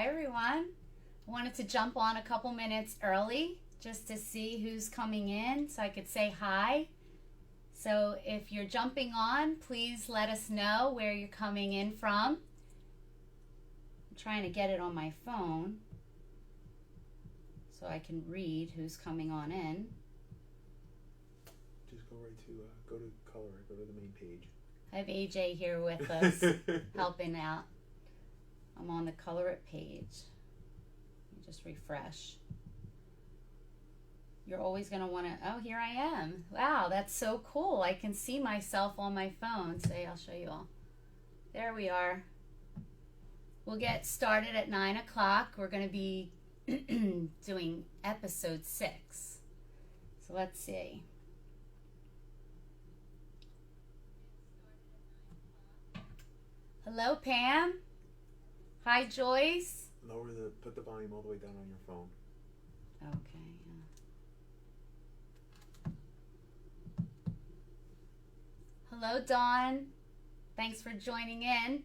Hi everyone. I wanted to jump on a couple minutes early just to see who's coming in so I could say hi. So if you're jumping on, please let us know where you're coming in from. I'm trying to get it on my phone so I can read who's coming on in. Just go right to go to ColorIt, go to the main page. I have AJ here with us helping out. I'm on the ColorIt page. Let me just refresh. You're always going to want to, oh, here I am. Wow, that's so cool. I can see myself on my phone. Say, I'll show you all. There we are. We'll get started at 9 o'clock. We're going to be doing episode 6. So let's see. Hello, Pam. Hi, Joyce. Put the volume all the way down on your phone. Okay, yeah. Hello, Dawn. Thanks for joining in.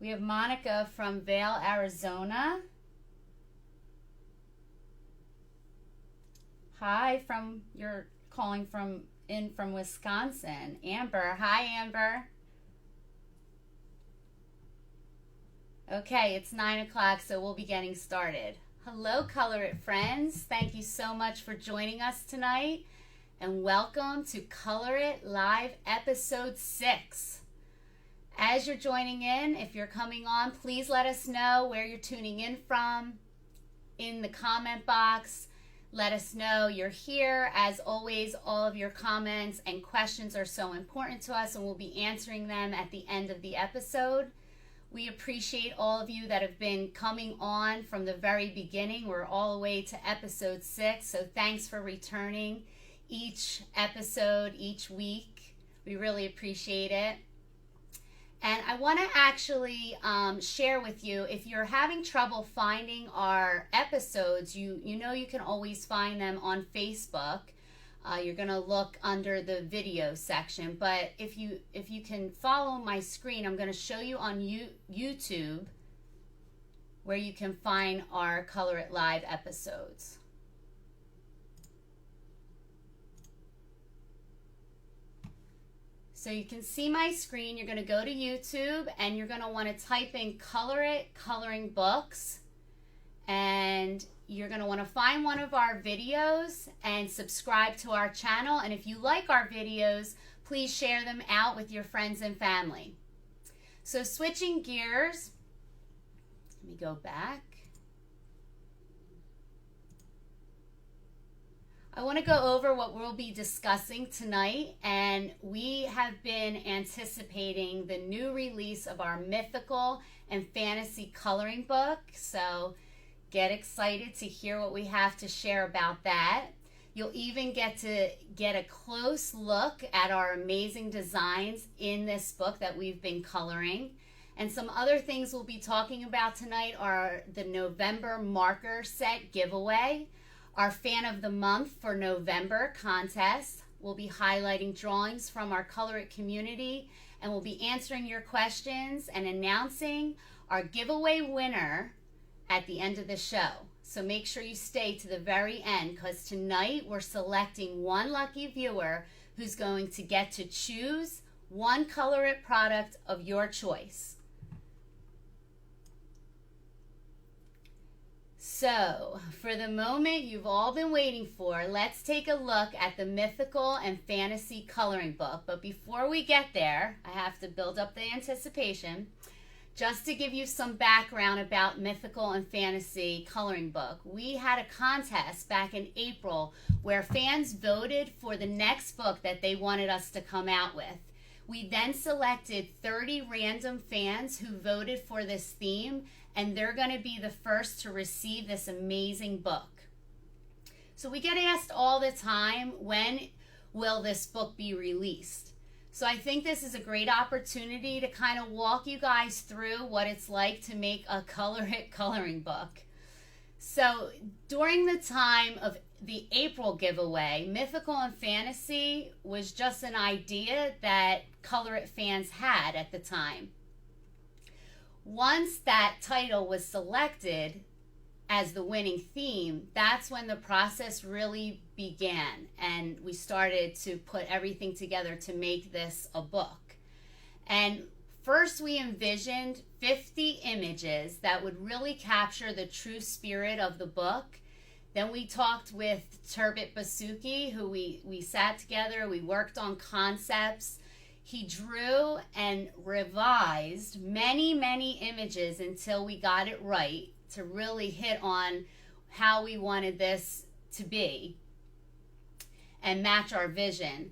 We have Monica from Vail, Arizona. Hi, you're calling from Wisconsin. Amber. Hi, Amber. Okay, it's 9 o'clock, so we'll be getting started. Hello, ColorIt friends. Thank you so much for joining us tonight, and welcome to ColorIt Live Episode 6. As you're joining in, if you're coming on, please let us know where you're tuning in from in the comment box. Let us know you're here. As always, all of your comments and questions are so important to us, and we'll be answering them at the end of the episode. We appreciate all of you that have been coming on from the very beginning. We're all the way to episode 6, so thanks for returning each episode, each week. We really appreciate it. And I want to actually share with you, if you're having trouble finding our episodes, you know you can always find them on Facebook. You're going to look under the video section. But if you can follow my screen, I'm going to show you on YouTube where you can find our ColorIt Live episodes. So you can see my screen. You're going to go to YouTube and you're going to want to type in ColorIt Coloring Books, and you're going to want to find one of our videos and subscribe to our channel. And if you like our videos, please share them out with your friends and family. So switching gears, let me go back. I want to go over what we'll be discussing tonight, and we have been anticipating the new release of our mythical and fantasy coloring book, so get excited to hear what we have to share about that. You'll even get to get a close look at our amazing designs in this book that we've been coloring. And some other things we'll be talking about tonight are the November marker set giveaway, our Fan of the Month for November contest. We'll be highlighting drawings from our ColorIt community, and we'll be answering your questions and announcing our giveaway winner at the end of the show. So make sure you stay to the very end, because tonight we're selecting one lucky viewer who's going to get to choose one ColorIt product of your choice. So, for the moment you've all been waiting for, let's take a look at the mythical and fantasy coloring book. But before we get there, I have to build up the anticipation. Just to give you some background about mythical and fantasy coloring book, we had a contest back in April where fans voted for the next book that they wanted us to come out with. We then selected 30 random fans who voted for this theme, and they're going to be the first to receive this amazing book. So we get asked all the time, when will this book be released? So I think this is a great opportunity to kind of walk you guys through what it's like to make a ColorIt coloring book. So during the time of the April giveaway, Mythical and Fantasy was just an idea that ColorIt fans had at the time. Once that title was selected as the winning theme, that's when the process really began, and we started to put everything together to make this a book. And first we envisioned 50 images that would really capture the true spirit of the book. Then we talked with Turbot Basuki, who we sat together, we worked on concepts. He drew and revised many, many images until we got it right to really hit on how we wanted this to be and match our vision.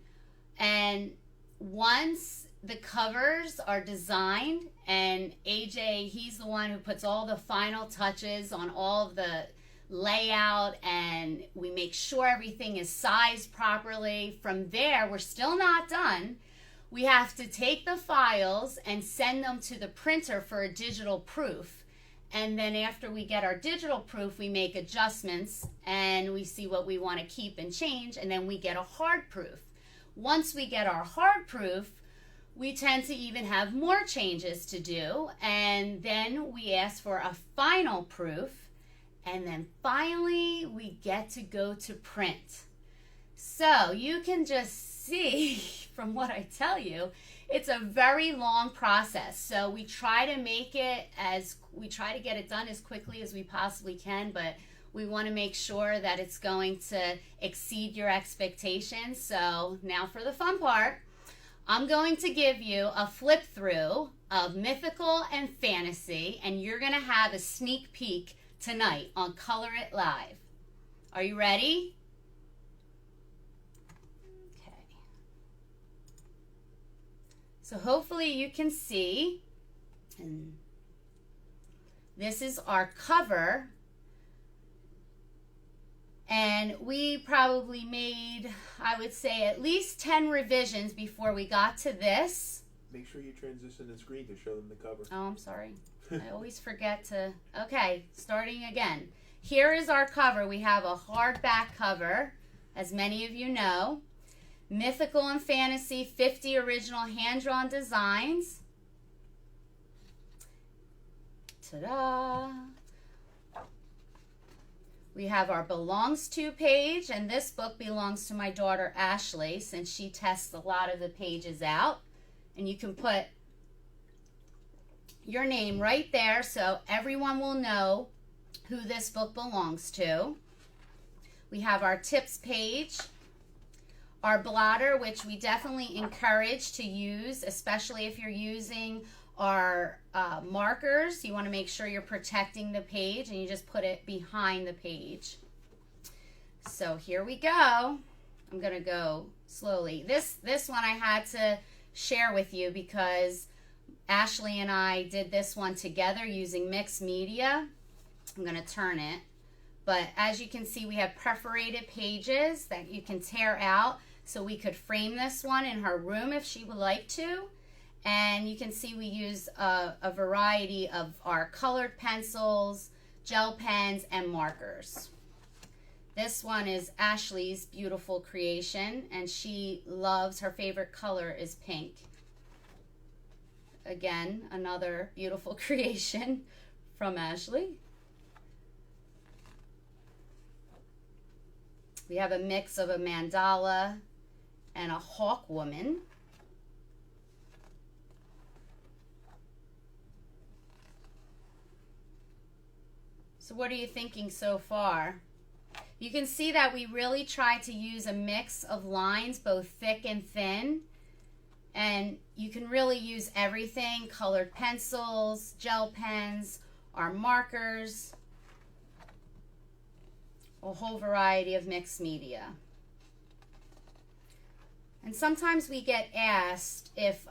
And once the covers are designed, and AJ, he's the one who puts all the final touches on all of the layout, and we make sure everything is sized properly. From there, we're still not done. We have to take the files and send them to the printer for a digital proof. And then after we get our digital proof, we make adjustments and we see what we want to keep and change, and then we get a hard proof. Once we get our hard proof, we tend to even have more changes to do, and then we ask for a final proof, and then finally we get to go to print. So you can just see from what I tell you, it's a very long process. So we try to get it done as quickly as we possibly can, but we want to make sure that it's going to exceed your expectations. So now for the fun part, I'm going to give you a flip through of Mythical and Fantasy, and you're going to have a sneak peek tonight on ColorIt Live. Are you ready? So hopefully you can see, and this is our cover, and we probably made, I would say, at least 10 revisions before we got to this. Make sure you transition the screen to show them the cover. Oh, I'm sorry. I always forget to. Okay, starting again. Here is our cover. We have a hardback cover, as many of you know. Mythical and Fantasy, 50 original hand-drawn designs. Ta-da! We have our Belongs To page, and this book belongs to my daughter Ashley, since she tests a lot of the pages out. And you can put your name right there so everyone will know who this book belongs to. We have our tips page. Our blotter, which we definitely encourage to use, especially if you're using our markers. You want to make sure you're protecting the page, and you just put it behind the page. So here we go. I'm going to go slowly. This one I had to share with you because Ashley and I did this one together using mixed media. I'm going to turn it. But as you can see, we have perforated pages that you can tear out. So we could frame this one in her room if she would like to. And you can see we use a variety of our colored pencils, gel pens, and markers. This one is Ashley's beautiful creation, and she loves, her favorite color is pink. Again, another beautiful creation from Ashley. We have a mix of a mandala and a hawk woman. So what are you thinking so far? You can see that we really try to use a mix of lines, both thick and thin. And you can really use everything, colored pencils, gel pens, our markers, a whole variety of mixed media. And sometimes we get asked if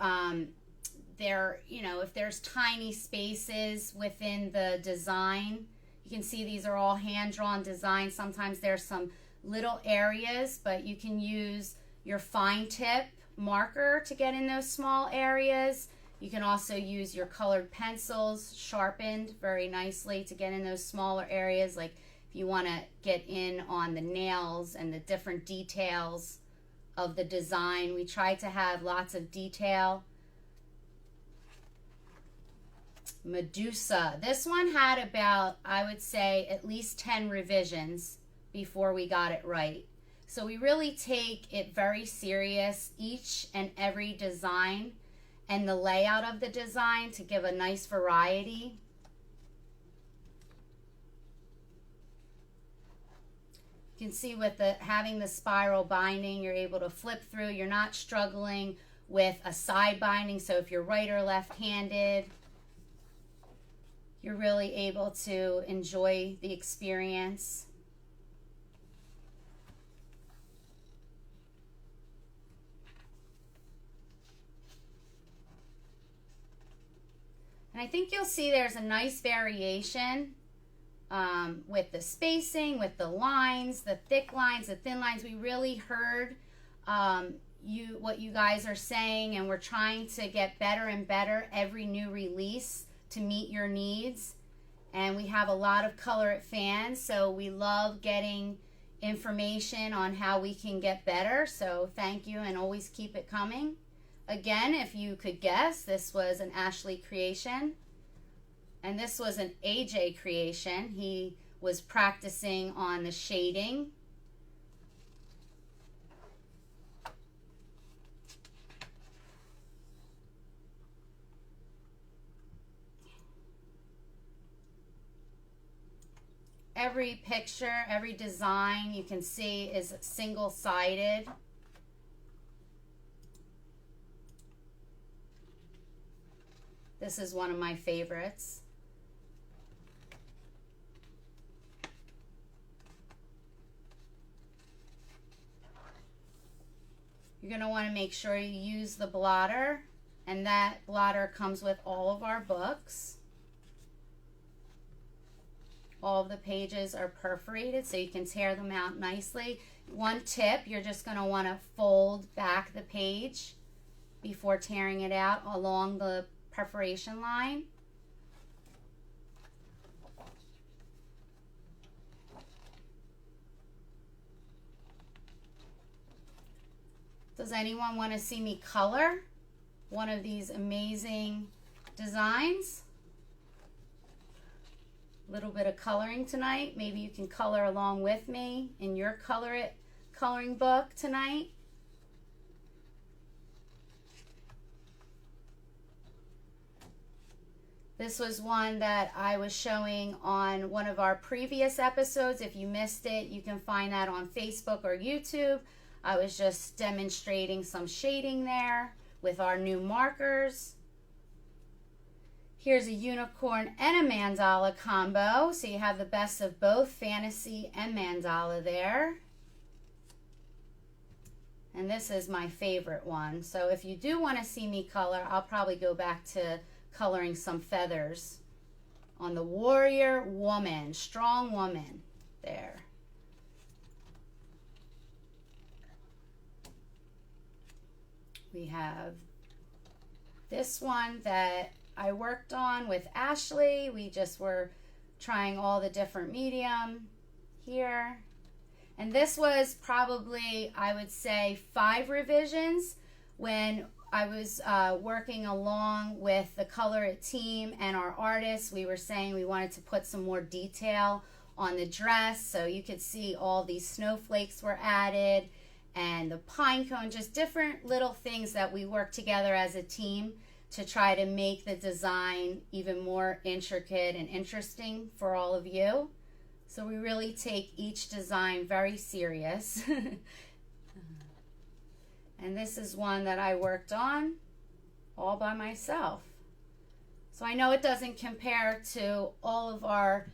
if there's tiny spaces within the design. You can see these are all hand-drawn designs. Sometimes there's some little areas, but you can use your fine tip marker to get in those small areas. You can also use your colored pencils, sharpened very nicely, to get in those smaller areas. Like if if you want to get in on the nails and the different details of the design. We try to have lots of detail. Medusa. This one had about, I would say, at least 10 revisions before we got it right. So we really take it very serious, each and every design and the layout of the design, to give a nice variety. You can see with having the spiral binding, you're able to flip through. You're not struggling with a side binding, so if you're right or left-handed, you're really able to enjoy the experience. And I think you'll see there's a nice variation with the spacing, with the lines, the thick lines, the thin lines. We really heard what you guys are saying, and we're trying to get better and better every new release to meet your needs. And we have a lot of ColorIt fans, so we love getting information on how we can get better. So thank you, and always keep it coming. Again, if you could guess, this was an Ashley creation, and this was an AJ creation. He was practicing on the shading. Every picture, every design you can see is single-sided. This is one of my favorites. You're going to want to make sure you use the blotter, and that blotter comes with all of our books. All of the pages are perforated, so you can tear them out nicely. One tip, you're just going to want to fold back the page before tearing it out along the perforation line. Does anyone want to see me color one of these amazing designs? A little bit of coloring tonight. Maybe you can color along with me in your ColorIt coloring book tonight. This was one that I was showing on one of our previous episodes. If you missed it, you can find that on Facebook or YouTube. I was just demonstrating some shading there with our new markers. Here's a unicorn and a mandala combo, so you have the best of both fantasy and mandala there. And this is my favorite one. So if you do want to see me color, I'll probably go back to coloring some feathers on the warrior woman, strong woman there. We have this one that I worked on with Ashley. We just were trying all the different medium here. And this was probably, I would say, 5 revisions when I was working along with the ColorIt team and our artists. We were saying we wanted to put some more detail on the dress, so you could see all these snowflakes were added and the pine cone, just different little things that we work together as a team to try to make the design even more intricate and interesting for all of you. So we really take each design very serious. And this is one that I worked on all by myself. So I know it doesn't compare to all of our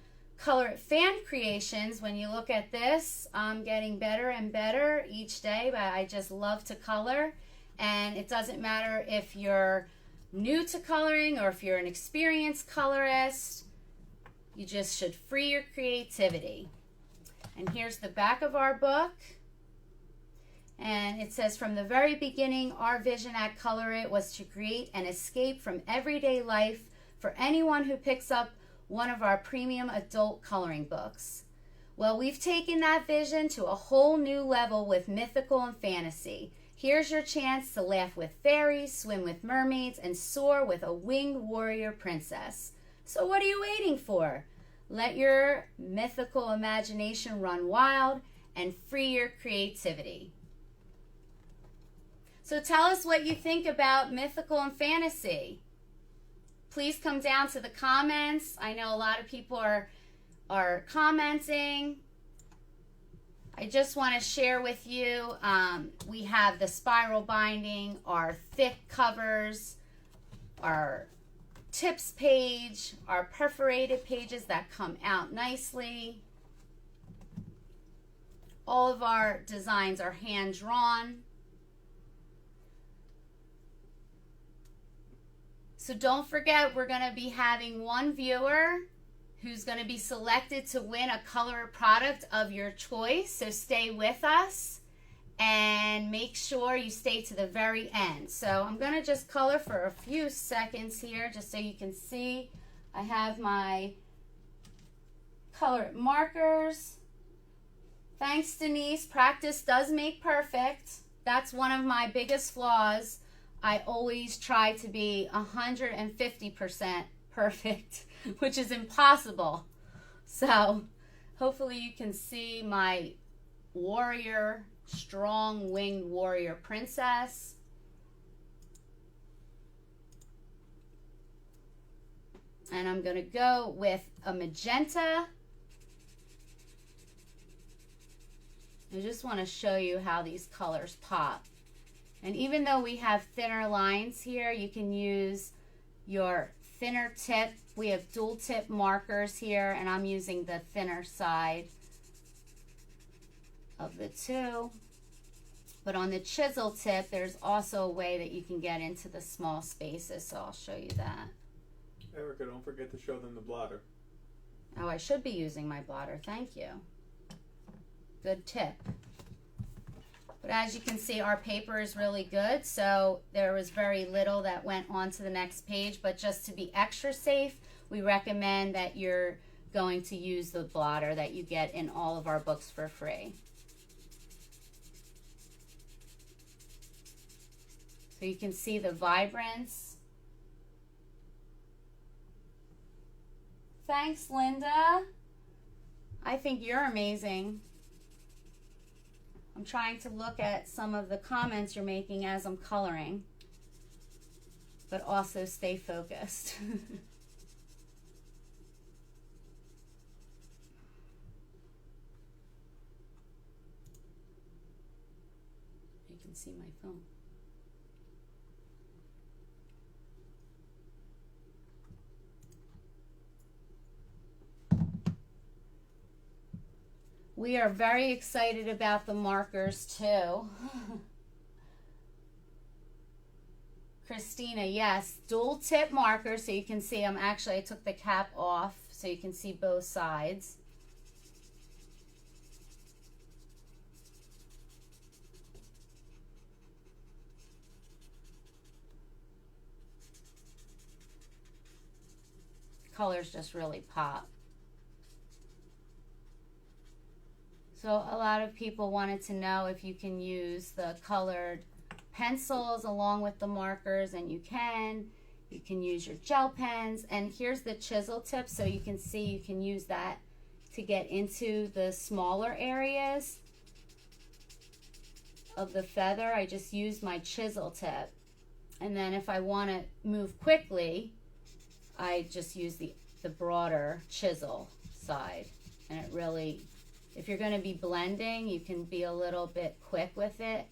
ColorIt fan creations. When you look at this, I'm getting better and better each day, but I just love to color. And it doesn't matter if you're new to coloring or if you're an experienced colorist, you just should free your creativity. And here's the back of our book. And it says, from the very beginning, our vision at ColorIt was to create an escape from everyday life for anyone who picks up one of our premium adult coloring books. Well, we've taken that vision to a whole new level with mythical and fantasy. Here's your chance to laugh with fairies, swim with mermaids, and soar with a winged warrior princess. So what are you waiting for? Let your mythical imagination run wild and free your creativity. So tell us what you think about mythical and fantasy. Please come down to the comments. I know a lot of people are commenting. I just want to share with you, we have the spiral binding, our thick covers, our tips page, our perforated pages that come out nicely. All of our designs are hand drawn. So don't forget, we're going to be having one viewer who's going to be selected to win a ColorIt product of your choice. So stay with us and make sure you stay to the very end. So I'm going to just color for a few seconds here just so you can see. I have my ColorIt markers. Thanks, Denise. Practice does make perfect. That's one of my biggest flaws. I always try to be 150% perfect, which is impossible. So hopefully you can see my warrior, strong winged warrior princess. And I'm going to go with a magenta. I just want to show you how these colors pop. And even though we have thinner lines here, you can use your thinner tip. We have dual tip markers here, and I'm using the thinner side of the two. But on the chisel tip, there's also a way that you can get into the small spaces, so I'll show you that. Erica, don't forget to show them the blotter. Oh, I should be using my blotter. Thank you. Good tip. But as you can see, our paper is really good, so there was very little that went on to the next page. But just to be extra safe, we recommend that you're going to use the blotter that you get in all of our books for free. So you can see the vibrance. Thanks, Linda. I think you're amazing. I'm trying to look at some of the comments you're making as I'm coloring, but also stay focused. You can see my phone. We are very excited about the markers too. Christina, yes, dual tip markers, so you can see I took the cap off so you can see both sides. Colors just really pop. So a lot of people wanted to know if you can use the colored pencils along with the markers, and you can. You can use your gel pens, and here's the chisel tip, so you can see you can use that to get into the smaller areas of the feather. I just used my chisel tip, and then if I want to move quickly, I just use the broader chisel side, and it really, if you're going to be blending, you can be a little bit quick with it.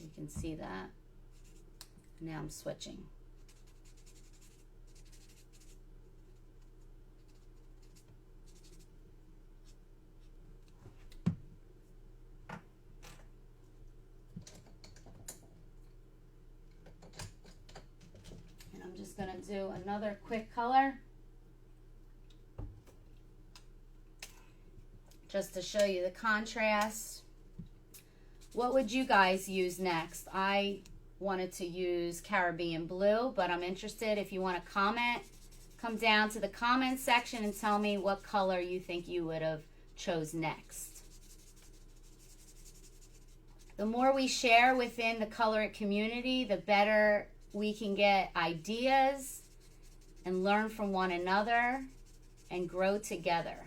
You can see that. Now I'm switching. Just going to do another quick color just to show you the contrast. What would you guys use next? I wanted to use Caribbean blue, but I'm interested if you want to comment. Come down to the comment section and tell me what color you think you would have chose next. The more we share within the ColorIt community, the better we can get ideas and learn from one another and grow together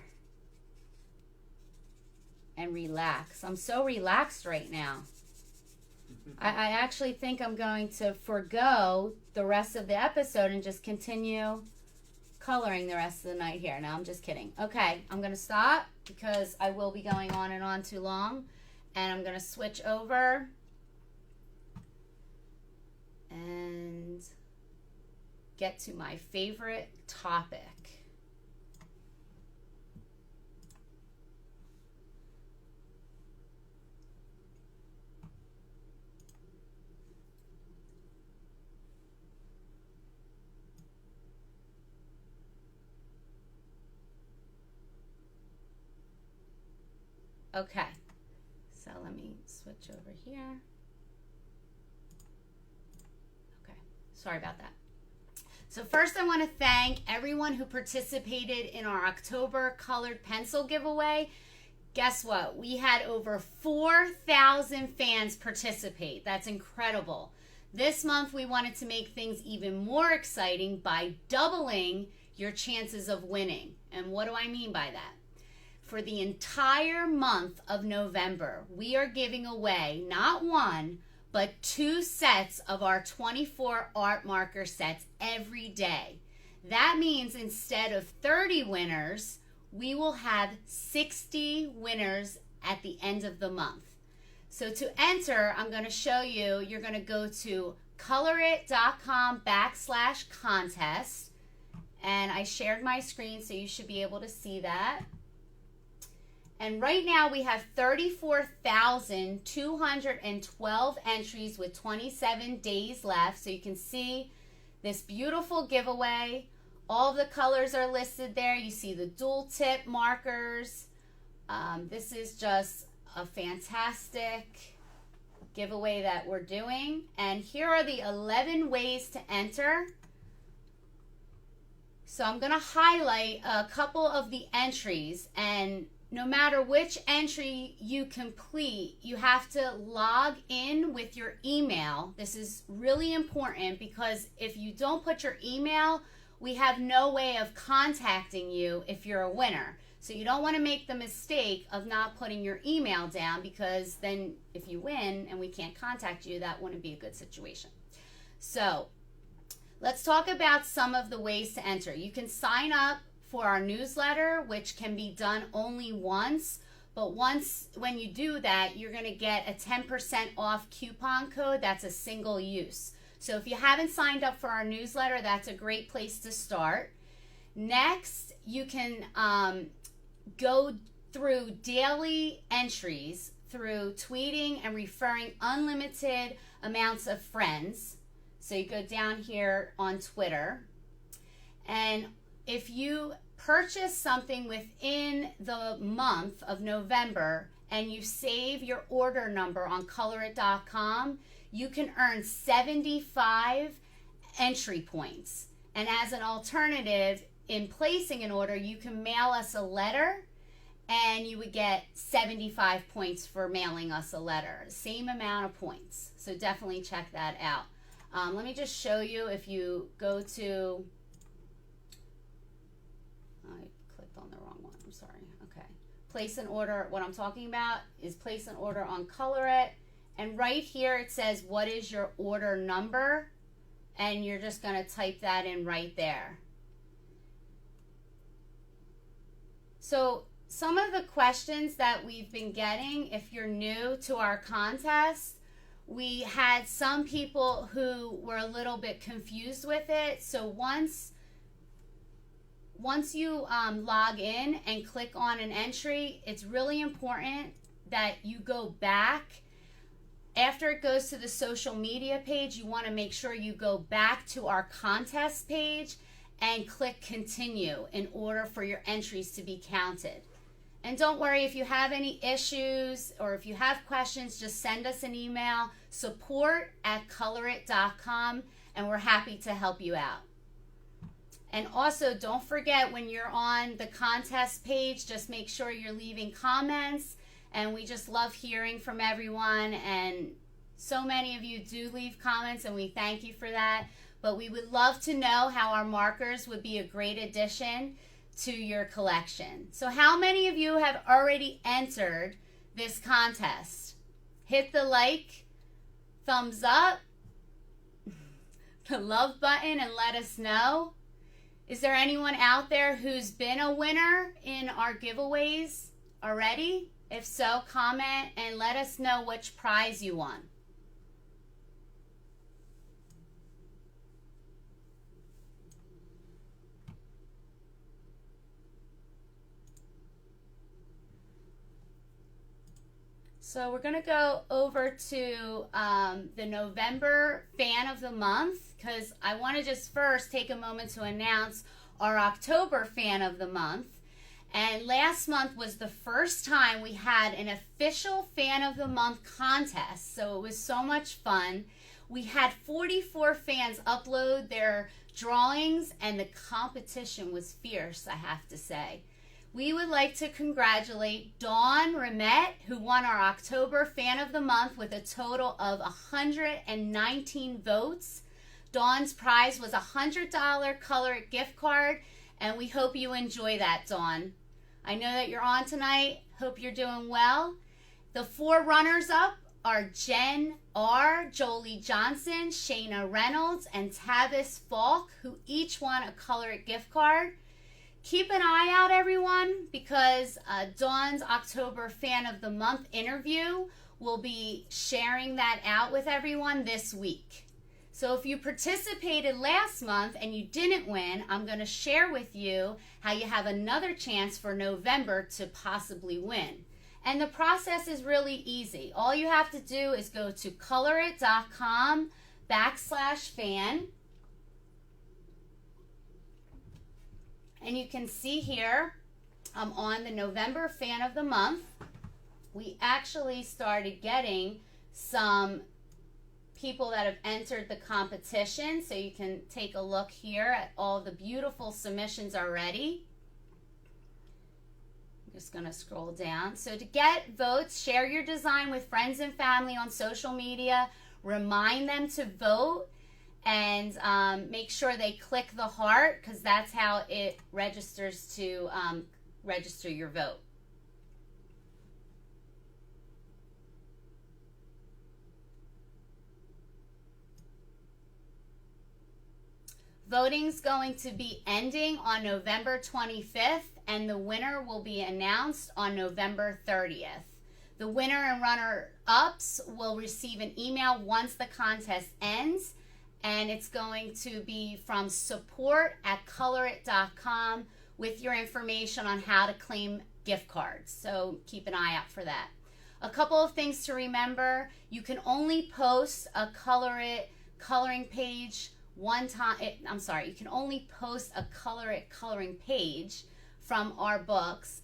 and relax. I'm so relaxed right now. I actually think I'm going to forego the rest of the episode and just continue coloring the rest of the night here. No, I'm just kidding. Okay, I'm going to stop because I will be going on and on too long. And I'm going to switch over and get to my favorite topic. Okay, so let me switch over here. Okay, sorry about that. So first I want to thank everyone who participated in our October colored pencil giveaway. Guess what? We had over 4,000 fans participate. That's incredible. This month we wanted to make things even more exciting by doubling your chances of winning. And what do I mean by that? For the entire month of November, we are giving away not one, but 2 sets of our 24 art marker sets every day. That means instead of 30 winners, we will have 60 winners at the end of the month. So to enter, I'm going to show you, you're going to go to colorit.com/contest. And I shared my screen, so you should be able to see that. And right now we have 34,212 entries with 27 days left. So you can see this beautiful giveaway. All the colors are listed there. You see the dual tip markers. This is just a fantastic giveaway that we're doing. And here are the 11 ways to enter. So I'm going to highlight a couple of the entries, and no matter which entry you complete, you have to log in with your email. This is really important because if you don't put your email, we have no way of contacting you if you're a winner. So you don't want to make the mistake of not putting your email down, because then if you win and we can't contact you, that wouldn't be a good situation. So let's talk about some of the ways to enter. You can sign up for our newsletter, which can be done only once, but when you do that, you're going to get a 10% off coupon code. That's a single use. So if you haven't signed up for our newsletter, that's a great place to start. Next, you can go through daily entries through tweeting and referring unlimited amounts of friends. So you go down here on Twitter, and if you purchase something within the month of November and you save your order number on ColorIt.com, you can earn 75 entry points. And as an alternative, in placing an order, you can mail us a letter and you would get 75 points for mailing us a letter. Same amount of points. So definitely check that out. Let me just show you. If you go to, I clicked on the wrong one, I'm sorry. Okay. Place an order. What I'm talking about is place an order on ColorIt. And right here it says, what is your order number? And you're just going to type that in right there. So some of the questions that we've been getting, if you're new to our contest, we had some people who were a little bit confused with it. So once you log in and click on an entry, it's really important that you go back. After it goes to the social media page, you want to make sure you go back to our contest page and click continue in order for your entries to be counted. And don't worry, if you have any issues or if you have questions, just send us an email, support@colorit.com, and we're happy to help you out. And also, don't forget, when you're on the contest page, just make sure you're leaving comments. And we just love hearing from everyone. And so many of you do leave comments, and we thank you for that. But we would love to know how our markers would be a great addition to your collection. So how many of you have already entered this contest? Hit the like, thumbs up, the love button, and let us know. Is there anyone out there who's been a winner in our giveaways already? If so, comment and let us know which prize you won. So we're going to go over to the November Fan of the Month, because I want to just first take a moment to announce our October Fan of the Month. And last month was the first time we had an official Fan of the Month contest, so it was so much fun. We had 44 fans upload their drawings, and the competition was fierce, I have to say. We would like to congratulate Dawn Ramette, who won our October Fan of the Month with a total of 119 votes. Dawn's prize was a $100 ColorIt gift card, and we hope you enjoy that, Dawn. I know that you're on tonight. Hope you're doing well. The 4 runners-up are Jen R., Jolie Johnson, Shayna Reynolds, and Tavis Falk, who each won a ColorIt gift card. Keep an eye out, everyone, because Dawn's October Fan of the Month interview will be sharing that out with everyone this week. So if you participated last month and you didn't win, I'm going to share with you how you have another chance for November to possibly win. And the process is really easy. All you have to do is go to colorit.com/fan. And you can see here, on the November Fan of the Month, we actually started getting some people that have entered the competition. So you can take a look here at all the beautiful submissions already. I'm just going to scroll down. So to get votes, share your design with friends and family on social media. Remind them to vote. And make sure they click the heart, because that's how it registers to register your vote. Voting's going to be ending on November 25th, and the winner will be announced on November 30th. The winner and runner-ups will receive an email once the contest ends, and it's going to be from support@colorit.com with your information on how to claim gift cards. So keep an eye out for that. A couple of things to remember. You can only post a ColorIt coloring page one time. You can only post a ColorIt coloring page from our books.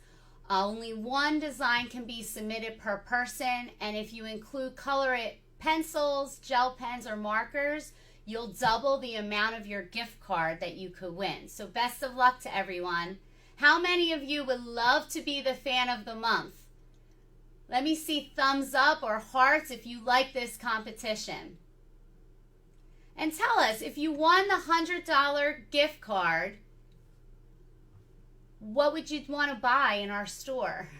Only one design can be submitted per person, and if you include ColorIt pencils, gel pens, or markers, you'll double the amount of your gift card that you could win. So best of luck to everyone. How many of you would love to be the Fan of the Month? Let me see thumbs up or hearts if you like this competition. And tell us, if you won the $100 gift card, what would you want to buy in our store?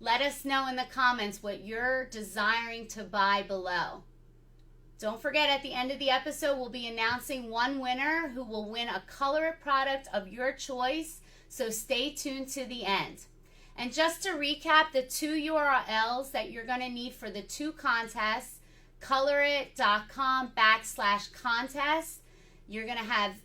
Let us know in the comments what you're desiring to buy below. Don't forget, at the end of the episode, we'll be announcing one winner who will win a ColorIt product of your choice, so stay tuned to the end. And just to recap, the 2 URLs that you're going to need for the 2 contests, colorit.com/contest, you're going to have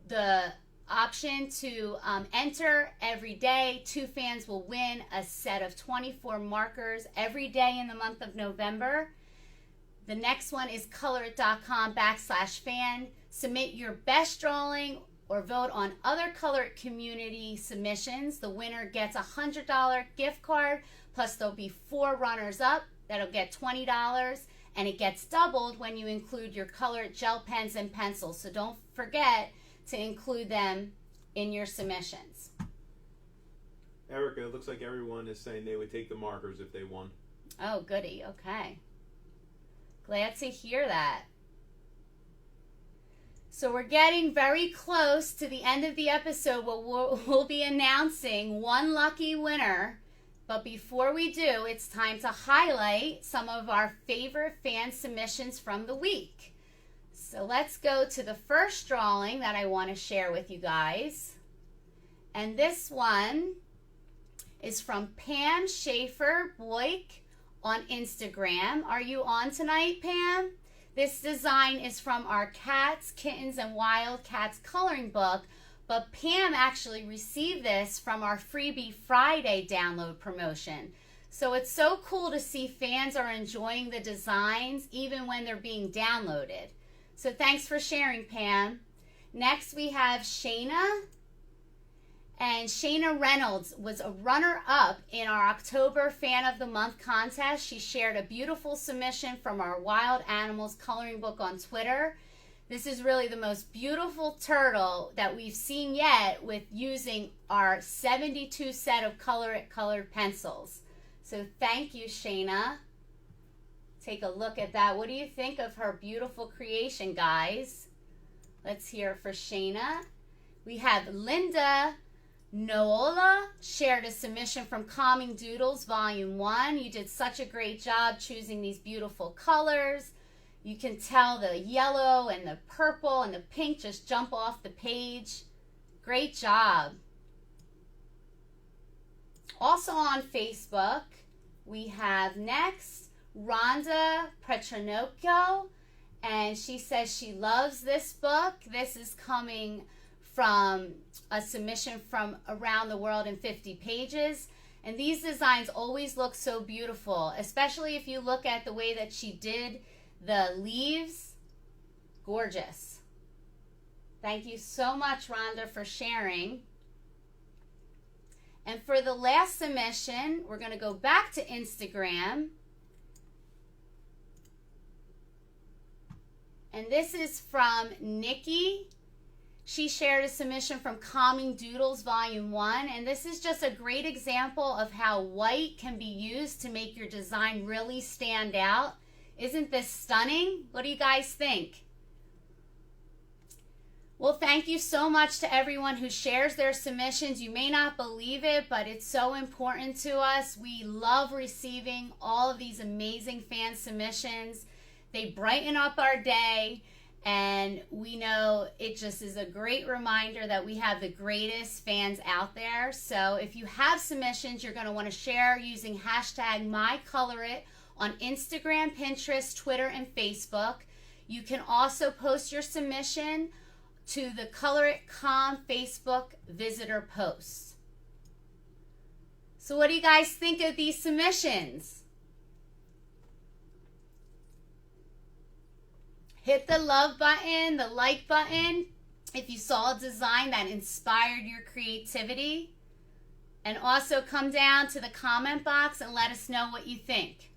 the option to enter every day. 2 fans will win a set of 24 markers every day in the month of November. The next one is colorit.com/fan. Submit your best drawing or vote on other ColorIt community submissions, the winner gets a $100 gift card, plus there'll be 4 runners-up that'll get $20, and it gets doubled when you include your ColorIt gel pens and pencils. So don't forget to include them in your submissions. Erica, it looks like everyone is saying they would take the markers if they won. Oh, goody. Okay. Glad to hear that. So we're getting very close to the end of the episode where we'll be announcing one lucky winner. But before we do, it's time to highlight some of our favorite fan submissions from the week. So let's go to the first drawing that I want to share with you guys. And this one is from Pam Schaefer Boyk on Instagram. Are you on tonight, Pam? This design is from our Cats, Kittens, and Wild Cats coloring book, but Pam actually received this from our Freebie Friday download promotion. So it's so cool to see fans are enjoying the designs even when they're being downloaded. So thanks for sharing, Pam. Next we have Shayna. And Shayna Reynolds was a runner-up in our October Fan of the Month contest. She shared a beautiful submission from our Wild Animals coloring book on Twitter. This is really the most beautiful turtle that we've seen yet with using our 72 set of ColorIt colored pencils. So thank you, Shayna. Take a look at that. What do you think of her beautiful creation, guys? Let's hear it for Shayna. We have Linda Noola shared a submission from Calming Doodles Volume 1. You did such a great job choosing these beautiful colors. You can tell the yellow and the purple and the pink just jump off the page. Great job. Also on Facebook, we have next Rhonda Petronocchio, and she says she loves this book. This is coming from a submission from Around the World in 50 Pages. And these designs always look so beautiful, especially if you look at the way that she did the leaves. Gorgeous. Thank you so much, Rhonda, for sharing. And for the last submission, we're going to go back to Instagram. And this is from Nikki. She shared a submission from Calming Doodles Volume 1, and this is just a great example of how white can be used to make your design really stand out. Isn't this stunning? What do you guys think? Well, thank you so much to everyone who shares their submissions. You may not believe it, but it's so important to us. We love receiving all of these amazing fan submissions. They brighten up our day. And we know it just is a great reminder that we have the greatest fans out there. So if you have submissions you're going to want to share using hashtag MyColorIt on Instagram, Pinterest, Twitter, and Facebook. You can also post your submission to the ColorIt.com Facebook visitor posts. So what do you guys think of these submissions? Hit the love button, the like button, if you saw a design that inspired your creativity. And also come down to the comment box and let us know what you think.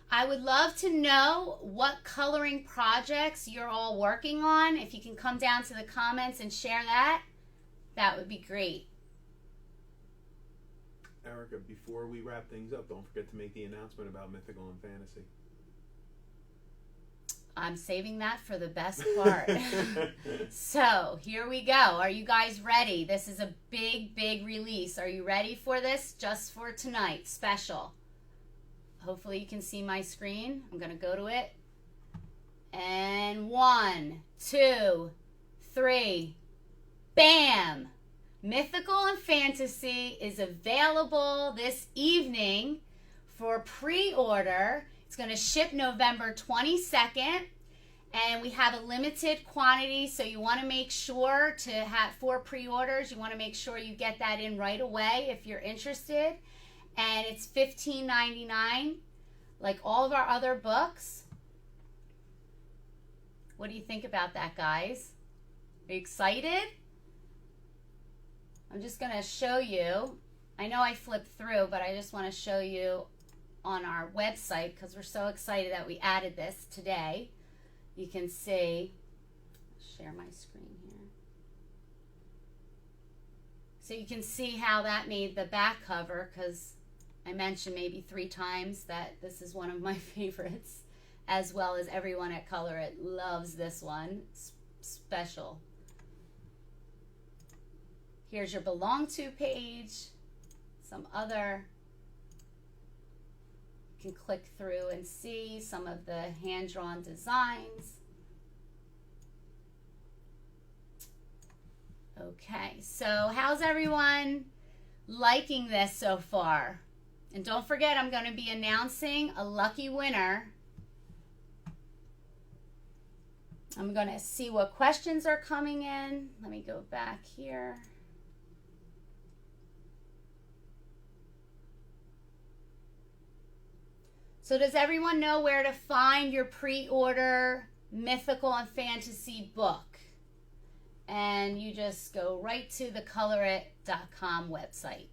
I would love to know what coloring projects you're all working on. If you can come down to the comments and share that, that would be great. Erica, before we wrap things up, don't forget to make the announcement about Mythical and Fantasy. I'm saving that for the best part. So here we go. Are you guys ready? This is a big, big release. Are you ready for this? Just for tonight. Special. Hopefully you can see my screen. I'm going to go to it. And 1, 2, 3. Bam! Mythical and Fantasy is available this evening for pre-order. It's going to ship November 22nd, and we have a limited quantity, so you want to make sure to have, for pre-orders, you want to make sure you get that in right away if you're interested. And it's $15.99, like all of our other books. What do you think about that, guys? Are you excited? I'm just going to show you. I know I flipped through, but I just want to show you on our website because we're so excited that we added this today. You can see, share my screen here. So you can see how that made the back cover, because I mentioned maybe 3 times that this is one of my favorites, as well as everyone at ColorIt loves this one. It's special. Here's your belong to page, some other. You can click through and see some of the hand-drawn designs. Okay, so how's everyone liking this so far? And don't forget, I'm going to be announcing a lucky winner. I'm going to see what questions are coming in. Let me go back here. So does everyone know where to find your pre-order mythical and fantasy book? And you just go right to the ColorIt.com website.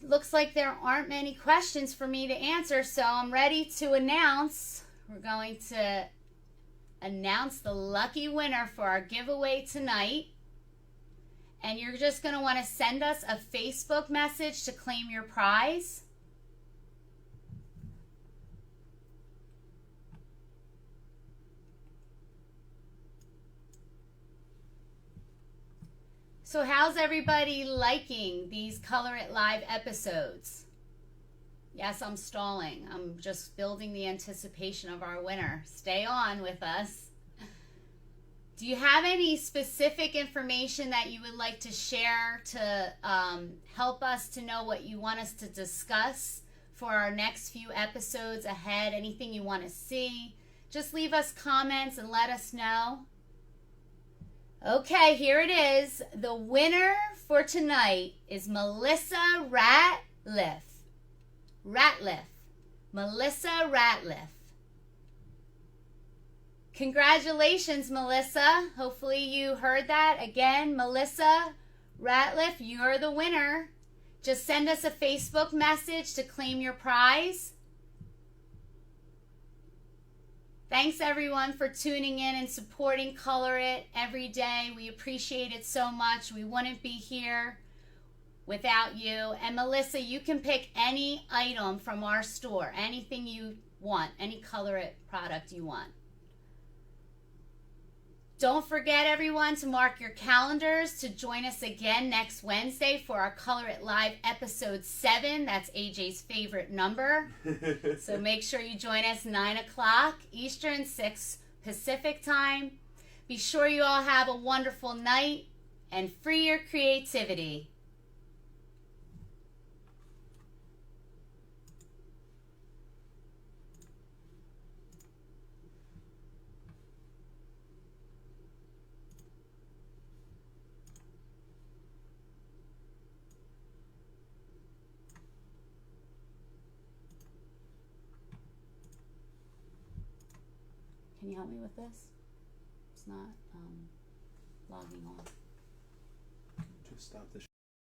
Looks like there aren't many questions for me to answer, so I'm ready to announce. We're going to announce the lucky winner for our giveaway tonight. And you're just going to want to send us a Facebook message to claim your prize. So how's everybody liking these ColorIt Live episodes? Yes, I'm stalling. I'm just building the anticipation of our winner. Stay on with us. Do you have any specific information that you would like to share to help us to know what you want us to discuss for our next few episodes ahead? Anything you want to see? Just leave us comments and let us know. Okay, here it is. The winner for tonight is Melissa Ratliff. Melissa Ratliff. Congratulations, Melissa. Hopefully you heard that. Again, Melissa Ratliff, you're the winner. Just send us a Facebook message to claim your prize. Thanks, everyone, for tuning in and supporting ColorIt every day. We appreciate it so much. We wouldn't be here without you. And Melissa, you can pick any item from our store, anything you want, any ColorIt product you want. Don't forget, everyone, to mark your calendars to join us again next Wednesday for our ColorIt Live episode 7. That's AJ's favorite number. So make sure you join us 9 o'clock Eastern, 6 Pacific time. Be sure you all have a wonderful night and free your creativity. Can you help me with this? It's not logging on. Just stop the